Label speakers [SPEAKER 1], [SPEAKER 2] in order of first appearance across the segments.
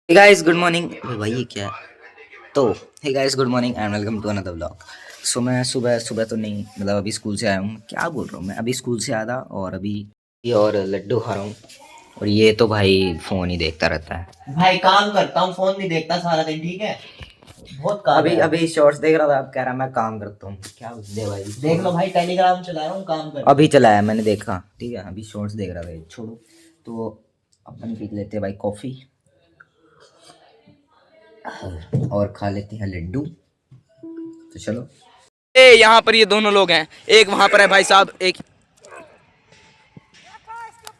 [SPEAKER 1] हे guys good morning. भाई ये क्या है? तो hey guys good morning and welcome to another vlog. So मैं सुबह सुबह तो नहीं, मतलब अभी स्कूल से आया हूँ। क्या बोल रहा हूँ मैं, अभी स्कूल से आया था और अभी ये और लड्डू खा रहा हूँ। और ये तो भाई फोन ही देखता रहता है।
[SPEAKER 2] भाई काम करता हूँ, फोन नहीं देखता सारा दिन। ठीक है, बहुत काम
[SPEAKER 1] अभी
[SPEAKER 2] है।
[SPEAKER 1] अभी शॉर्ट्स देख रहा था, अब कह रहा मैं काम करता हूँ। क्या दे भाई,
[SPEAKER 2] देख लो भाई, टेलीग्राम चला रहा हूँ, काम कर।
[SPEAKER 1] अभी चलाया मैंने, देखा। ठीक है, अभी शॉर्ट्स देख रहा था, छोड़ो। तो अपन पी लेते हैं भाई कॉफ़ी और खा लेते हैं लड्डू। तो चलो।
[SPEAKER 3] यहाँ पर ये दोनों लोग हैं, एक वहां पर है भाई साहब, एक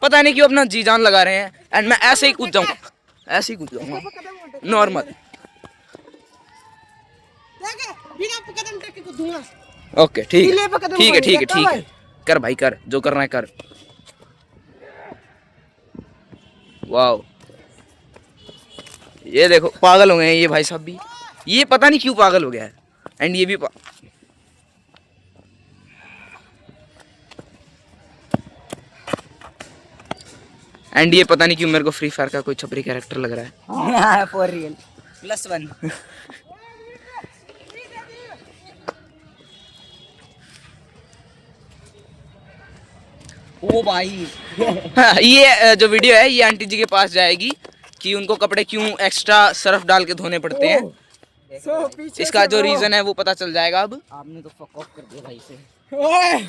[SPEAKER 3] पता नहीं क्यों अपना जी जान लगा रहे हैं। एंड मैं ऐसे ही कूद जाऊंगा, ऐसे ही कूद जाऊंगा नॉर्मल। ओके ठीक है ठीक है ठीक है ठीक है, कर भाई कर, जो करना है कर। वाओ, ये देखो पागल हो गए हैं ये भाई साहब भी। ये पता नहीं क्यों पागल हो गया है। एंड ये भी एंड ये पता नहीं क्यों मेरे को फ्री फायर का कोई छपरी कैरेक्टर लग रहा है।
[SPEAKER 1] For real +1।
[SPEAKER 3] ओ भाई ये जो वीडियो है ये आंटी जी के पास जाएगी कि उनको कपड़े क्यों एक्स्ट्रा सर्फ डाल के धोने पड़ते हैं। इसका जो रीजन है वो पता चल जाएगा अब।
[SPEAKER 1] आपने तो फक ऑफ कर दिया भाई से।
[SPEAKER 4] ओए,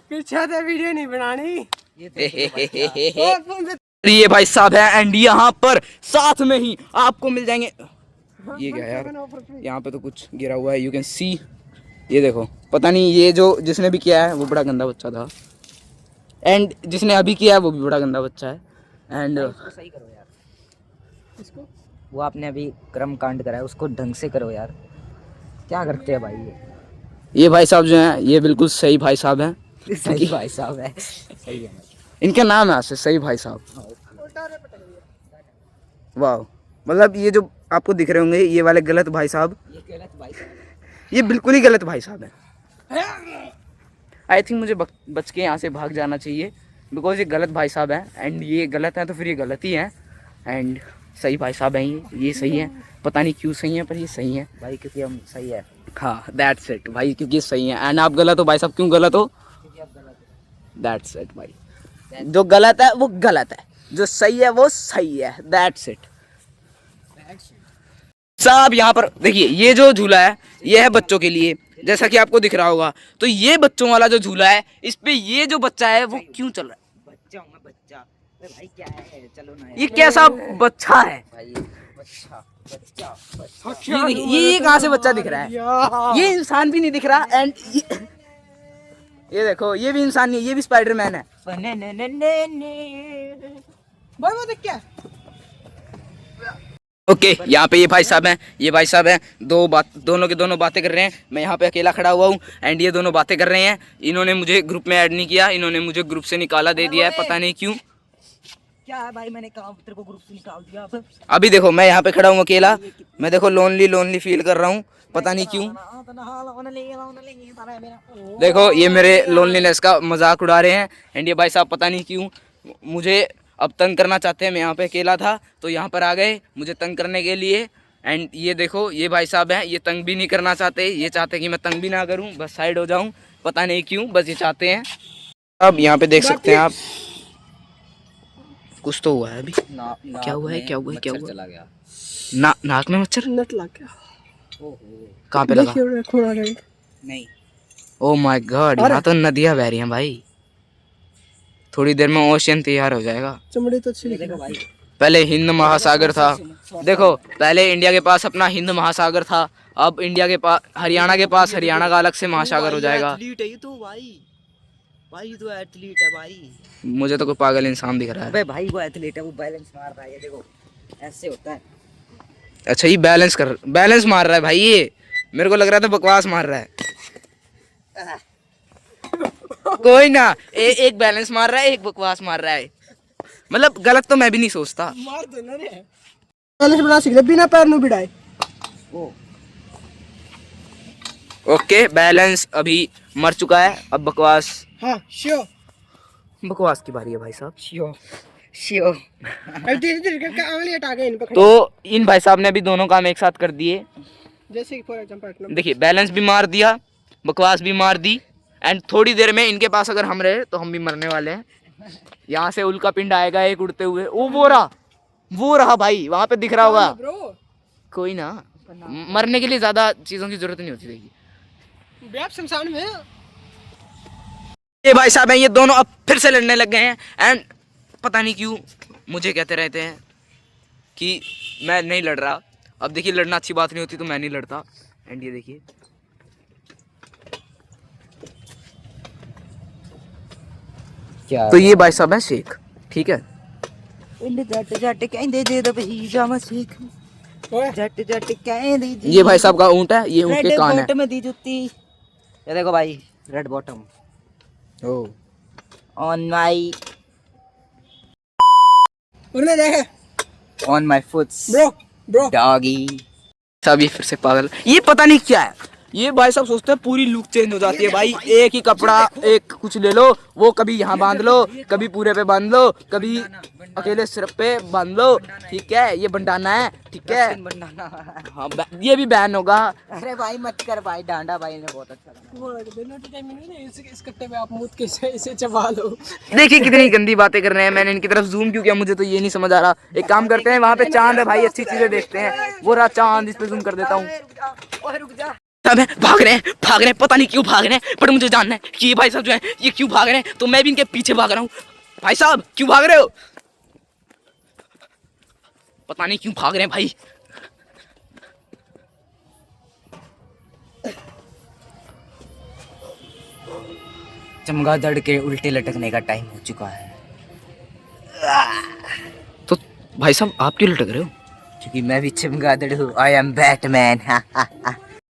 [SPEAKER 4] पीछे से वीडियो नहीं बनानी।
[SPEAKER 3] ये भाई साहब है एंड यहाँ पर साथ में ही आपको मिल जाएंगे। ये क्या है यार, यहाँ पे तो कुछ गिरा हुआ है, यू कैन सी। ये देखो, पता नहीं ये जो जिसने भी किया है वो बड़ा गंदा बच्चा था, एंड जिसने अभी किया है वो भी बड़ा गंदा बच्चा है। एंड
[SPEAKER 1] सही करो यार इसको। वो आपने अभी कर्म कांड करा है, उसको ढंग से करो यार। क्या करते हैं भाई
[SPEAKER 3] ये भाई साहब जो हैं ये बिल्कुल सही भाई साहब हैं।
[SPEAKER 1] सही भाई साहब है, सही है।
[SPEAKER 3] इनका नाम है ऐसे, सही भाई साहब। वाह, मतलब ये जो आपको दिख रहे होंगे ये वाले गलत भाई साहब,
[SPEAKER 1] ये गलत भाई साहब,
[SPEAKER 3] ये बिल्कुल ही गलत भाई साहब हैं। आई थिंक मुझे बच के यहाँ से भाग जाना चाहिए, बिकॉज ये गलत भाई साहब हैं। एंड ये गलत हैं तो फिर ये गलत ही हैं। एंड सही भाई साहब हैं ये सही हैं। पता नहीं क्यों सही हैं, पर ये सही हैं
[SPEAKER 1] भाई, क्योंकि हम सही है।
[SPEAKER 3] हाँ दैट्स इट भाई, क्योंकि ये सही हैं। एंड आप गलत हो भाई साहब, क्यों गलत हो?
[SPEAKER 1] क्योंकि आप गलत
[SPEAKER 3] दैट्स इट भाई, जो गलत है वो गलत है, जो सही है वो सही है। दैट्स इट साहब। यहाँ पर देखिए, ये जो झूला है ये है बच्चों के लिए, जैसा कि आपको दिख रहा होगा। तो ये बच्चों वाला जो झूला है, इस पे ये जो बच्चा है वो क्यों चल रहा है?
[SPEAKER 1] बच्चा हूँ मैं, बच्चा। अरे भाई क्या है, चलो ना
[SPEAKER 3] ये कैसा बच्चा है
[SPEAKER 1] भाई। बच्चा बच्चा बच्चा।
[SPEAKER 3] ये देखिए, ये कहाँ से बच्चा दिख रहा है? ये इंसान भी नहीं दिख रहा। एंड ये देखो, ये भी इंसान नहीं है, ये भी स्पाइडरमैन है।
[SPEAKER 4] भाई वो देख क्या?
[SPEAKER 3] ओके यहाँ पे ये भाई साहब हैं, ये भाई साहब हैं, दोनों के दोनों बातें कर रहे हैं। मैं यहाँ पे अकेला खड़ा हुआ हूँ एंड ये दोनों बातें कर रहे हैं। इन्होंने मुझे ग्रुप में ऐड नहीं किया, इन्होंने मुझे ग्रुप से निकाला दे दिया है, पता नहीं क्यों।
[SPEAKER 1] क्या है भाई, मैंने कहा तेरे को ग्रुप से निकाल दिया अब।
[SPEAKER 3] अभी देखो मैं यहाँ पे खड़ा हूँ अकेला, मैं देखो लोनली लोनली फील कर रहा हूँ, पता नहीं क्यों। देखो ये मेरे लोनलीनेस का मजाक उड़ा रहे हैं। एंड ये भाई साहब पता नहीं क्यों मुझे अब तंग करना चाहते हैं। मैं यहाँ पे अकेला था तो यहाँ पर आ गए मुझे तंग करने के लिए। एंड ये देखो, ये भाई साहब हैं, ये तंग भी नहीं करना चाहते, ये चाहते हैं कि मैं तंग भी ना करूँ, बस साइड हो जाऊँ, पता नहीं क्यों, बस ये चाहते हैं। अब यहाँ पे देख सकते हैं आप, कुछ तो हुआ है अभी। क्या हुआ है, क्या हुआ है, क्या हुआ?
[SPEAKER 1] चला गया
[SPEAKER 3] नाक में मच्छर
[SPEAKER 4] नट लग गया।
[SPEAKER 3] कहाँ पे लगा?
[SPEAKER 4] देखिए खून आ गया।
[SPEAKER 1] नहीं।
[SPEAKER 3] ओ माय गॉड, यहाँ तो नदियाँ बह रही हैं भाई। थोड़ी देर में ओशियन तैयार हो जाएगा।
[SPEAKER 4] चमड़ी तो अच्छी
[SPEAKER 1] देखो भाई,
[SPEAKER 3] पहले हिंद महासागर था, देखो पहले इंडिया के पास अपना हिंद महासागर था, अब इंडिया के पास हरियाणा के पास हरियाणा का अलग से महासागर हो जाएगा।
[SPEAKER 1] एथलीट है ये तो भाई, भाई तो एथलीट है भाई।
[SPEAKER 3] मुझे तो कोई पागल इंसान दिख रहा है।
[SPEAKER 1] अबे भाई वो एथलीट है, वो बैलेंस मार रहा है, ये देखो ऐसे होता है।
[SPEAKER 3] अच्छा ये बैलेंस मार रहा है भाई, ये मेरे को लग रहा था बकवास मार रहा है। कोई ना, एक बैलेंस मार रहा है, एक बकवास मार रहा है, मतलब गलत तो मैं भी नहीं सोचता।
[SPEAKER 4] मार दो ना रे। बैलेंस बना सीख ले बिना पैर नु भिड़ाए।
[SPEAKER 3] ओके बैलेंस अभी मर चुका है, अब बकवास।
[SPEAKER 4] हां श्योर।
[SPEAKER 3] बकवास की बारी है भाई साहब।
[SPEAKER 1] श्योर। शिव।
[SPEAKER 4] अब धीरे धीरे करके आंगली हटा के इन पे खड़ा।
[SPEAKER 3] तो इन भाई साहब ने भी दोनों काम एक साथ कर दिए।
[SPEAKER 4] जैसे कि फॉर एग्जांपल
[SPEAKER 3] देखिए बैलेंस भी मार दिया, बकवास भी मार दी, एंड थोड़ी देर में इनके पास अगर हम रहे तो हम भी मरने वाले हैं। यहाँ से उल्का पिंड आएगा एक उड़ते हुए, वो रहा भाई, वहां पे दिख रहा होगा।
[SPEAKER 4] ब्रो
[SPEAKER 3] कोई ना, मरने के लिए ज्यादा चीजों की जरूरत नहीं होती। देखिए
[SPEAKER 4] व्याप शमशान में
[SPEAKER 3] ये भाई साहब हैं, ये दोनों अब फिर से लड़ने लग गए हैं। एंड पता नहीं क्यों मुझे कहते रहते हैं कि मैं नहीं लड़ रहा। अब देखिए लड़ना अच्छी बात नहीं होती तो मैं नहीं लड़ता। एंड ये देखिए
[SPEAKER 1] क्या
[SPEAKER 3] तो ये भाई साहब है शेख, ठीक है।
[SPEAKER 1] जट जट कहंदे जे द भई जाम शेख,
[SPEAKER 4] ओए
[SPEAKER 1] जट जट कहंदे जी।
[SPEAKER 3] ये भाई साहब का ऊंट है, ये ऊंट के
[SPEAKER 1] रेड
[SPEAKER 3] कान है।
[SPEAKER 1] बॉटम में दी जुत्ती। ये देखो भाई रेड बॉटम ऑन माय
[SPEAKER 4] उन्हें देख
[SPEAKER 1] on my foots
[SPEAKER 4] bro
[SPEAKER 1] doggy.
[SPEAKER 3] सब ये फिर से पागल, ये पता नहीं क्या है। ये भाई साहब सोचते हैं पूरी लुक चेंज हो जाती है भाई। एक ही कपड़ा एक कुछ ले लो, वो कभी यहाँ बांध लो, कभी पूरे पे बांध लो, कभी अकेले सिर पे बांध लो, ठीक है। ये बंडाना है, ठीक है। हाँ ये भी बैन होगा।
[SPEAKER 1] अरे भाई मत कर भाई, डांडा भाई ने बहुत अच्छा
[SPEAKER 4] इस कट्टे में आप मुद के इसे चबा लो।
[SPEAKER 3] देखिए कितनी गंदी बातें कर रहे हैं। मैंने इनकी तरफ जूम क्यों किया मुझे तो ये नहीं समझ आ रहा। एक काम करते हैं, वहाँ पे चांद है भाई, अच्छी चीजें देखते हैं। वो रहा चांद, इस पे जूम कर देता हूँ। सब है भाग रहे हैं, पता नहीं क्यों भाग रहे हैं, पर मुझे जानना है कि ये भाई साहब जो है ये क्यों भाग रहे हैं। तो मैं भी इनके पीछे भाग रहा हूँ। भाई साहब क्यों भाग रहे हो? पता नहीं क्यों भाग रहे हैं भाई।
[SPEAKER 1] चमगादड़ के उल्टे लटकने का टाइम हो चुका है।
[SPEAKER 3] तो भाई साहब आप क्यों लटक रहे हो?
[SPEAKER 1] क्योंकि मैं भी चमगादड़ हूँ। I am Batman.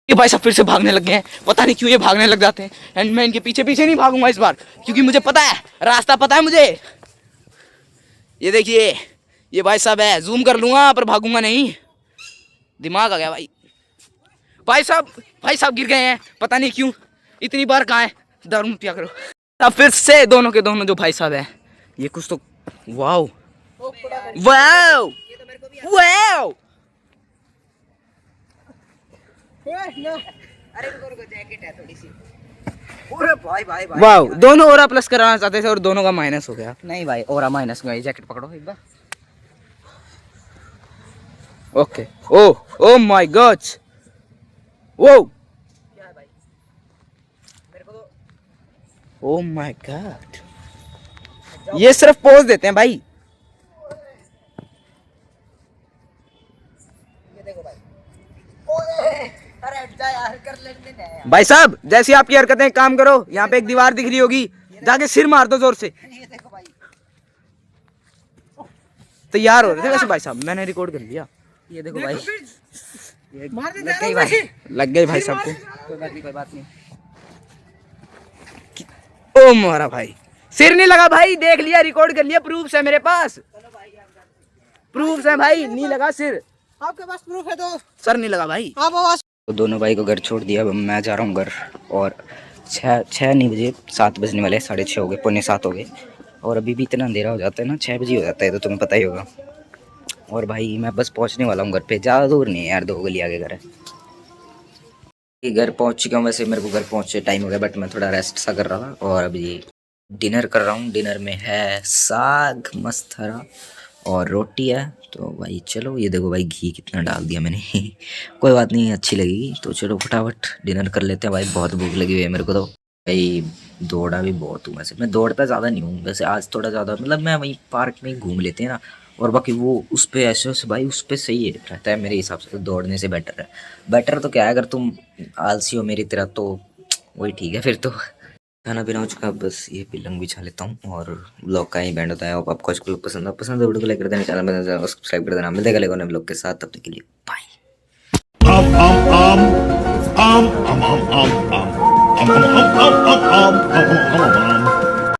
[SPEAKER 3] ये भाई साहब फिर से भागने लग गए हैं, पता नहीं क्यों ये भागने लग जाते हैं। एंड मैं इनके पीछे पीछे नहीं भागूंगा इस बार, क्योंकि मुझे पता है, रास्ता पता है मुझे। ये देखिए ये भाई साहब है, जूम कर लूंगा पर भागूंगा नहीं। दिमाग आ गया भाई। भाई साहब गिर गए हैं, पता नहीं क्यों। इतनी बार कहाँ है, दारू मत पिया करो। अब फिर से दोनों के दोनों जो भाई साहब है, ये कुछ तो वाओ वाओ वाओ वाओ, दोनों ओरा प्लस कराना चाहते थे और दोनों का माइनस हो गया।
[SPEAKER 1] नहीं भाई और माइनस में जैकेट पकड़ो एक बार।
[SPEAKER 3] ओके ओ माय गॉड, वो ओ माय गॉड, ये सिर्फ पोज देते हैं भाई। भाई साहब जैसी आपकी हरकतें, काम करो, यहाँ पे एक दीवार दिख रही होगी, जाके सिर मार दो जोर से। तैयार हो रहे थे वैसे भाई साहब, मैंने रिकॉर्ड कर लिया।
[SPEAKER 1] ये देखो भाई, ये
[SPEAKER 4] मार
[SPEAKER 1] कई बार
[SPEAKER 3] लग गए भाई साहब को।
[SPEAKER 1] कोई बात नहीं।
[SPEAKER 3] ओ मारा भाई, सिर नहीं लगा भाई, देख लिया, रिकॉर्ड कर लिया, प्रूफ्स है मेरे पास, प्रूफ्स है भाई, नहीं लगा सिर।
[SPEAKER 4] आपके पास प्रूफ है तो
[SPEAKER 3] सर नहीं लगा भाई।
[SPEAKER 4] आप आवाज
[SPEAKER 1] तो दोनों भाई को घर छोड़ दिया। अब मैं जा रहा हूँ घर। और छः नहीं बजे, 7 बजने वाले, 6:30 हो गए, 6:45 हो गए। और अभी भी इतना अंधेरा हो जाता है ना, 6 बजे हो जाता है, तो तुम्हें पता ही होगा। और भाई मैं बस पहुँचने वाला हूँ घर पे, ज़्यादा दूर नहीं है यार, 2 गली आगे घर है। घर पहुँच चुका हूँ, वैसे मेरे को घर पहुँचे टाइम हो गया, बट मैं थोड़ा रेस्ट सा कर रहा था। और अभी डिनर कर रहा हूँ। डिनर में है साग मस्त हरा और रोटी है। तो भाई चलो, ये देखो भाई घी कितना डाल दिया मैंने कोई बात नहीं, अच्छी लगेगी। तो चलो फटाफट डिनर कर लेते हैं भाई, बहुत भूख लगी हुई है मेरे को। तो भाई दौड़ा भी बहुत हूँ वैसे, मैं दौड़ता ज़्यादा नहीं हूँ वैसे, आज थोड़ा ज़्यादा, मतलब मैं वहीं पार्क में ही घूम लेते हैं ना। और बाकी वो उस पर ऐसे भाई, उस पर सही है, रहता है मेरे हिसाब से, तो दौड़ने से बेटर है। बेटर तो क्या है, अगर तुम आलसी हो मेरी तरह तो वही ठीक है फिर तो। खाना पीना हो चुका, बस ये पिलंग बिछा लेता हूँ और ब्लॉग का ही बैंड होता है। आपको आज पसंद है वीडियो को लाइक कर देना, चैनल में सब्सक्राइब कर देना। मिलते हैं अगले ब्लॉग के साथ, तब तक के लिए bye.
[SPEAKER 5] um, um, um, um, um, um, um, um, um, um, um, um, um, um, um, um,